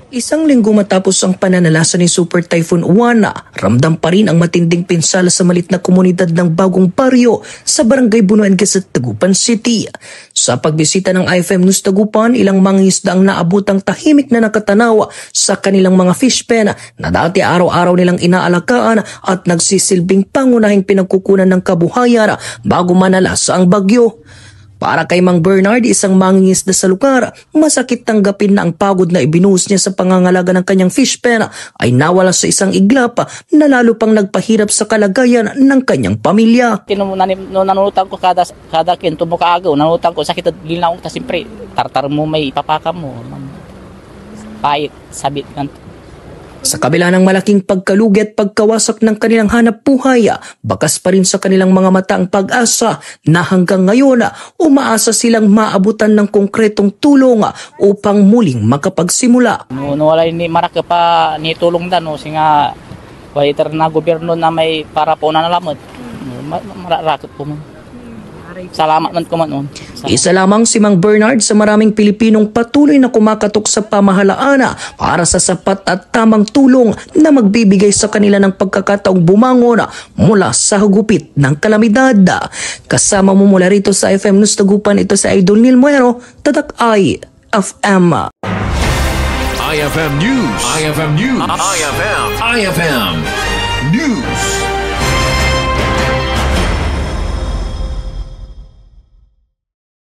Isang linggo matapos ang pananalasa ni Super Typhoon Uwana, ramdam pa rin ang matinding pinsala sa malit na komunidad ng Bagong Baryo sa Barangay Bunuanga sa Tagupan City. Sa pagbisita ng IFM News Tagupan, ilang mangingisda ang naabutang tahimik na nakatanawa sa kanilang mga fish pen na dati araw-araw nilang inaalagaan at nagsisilbing pangunahing pinagkukunan ng kabuhayan bago manalasa ang bagyo. Para kay Mang Bernard, isang mangingisda sa lugar, masakit tanggapin na ang pagod na ibinuhos niya sa pangangalaga ng kanyang fish pen ay nawala sa isang iglap na lalo pang nagpahirap sa kalagayan ng kanyang pamilya. Nanunutan ko kada kinto mo kaagaw, nanunutan ko sakit at gilnaong ta simpre, tartar mo may ipapaka mo. Pait, sabit ganito. Sa kabila ng malaking pagkalugi at pagkawasak ng kanilang hanap buhay, bakas pa rin sa kanilang mga mata ang pag-asa na hanggang ngayon umaasa silang maabutan ng konkretong tulong upang muling makapagsimula. Wala ni maraka pa ni tulong dan no singa waiter na gobyerno na may para po na nalamot. Mararakot po mo. Salamat man ko man. Isa lamang si Mang Bernard sa maraming Pilipinong patuloy na kumakatok sa pamahalaan para sa sapat at tamang tulong na magbibigay sa kanila ng pagkakataong bumangon mula sa hugupit ng kalamidad. Kasama mo mula rito sa IFM News Tagupan, ito si Idol Neil Muero, Tatak IFM. IFM News. IFM News. IFM News.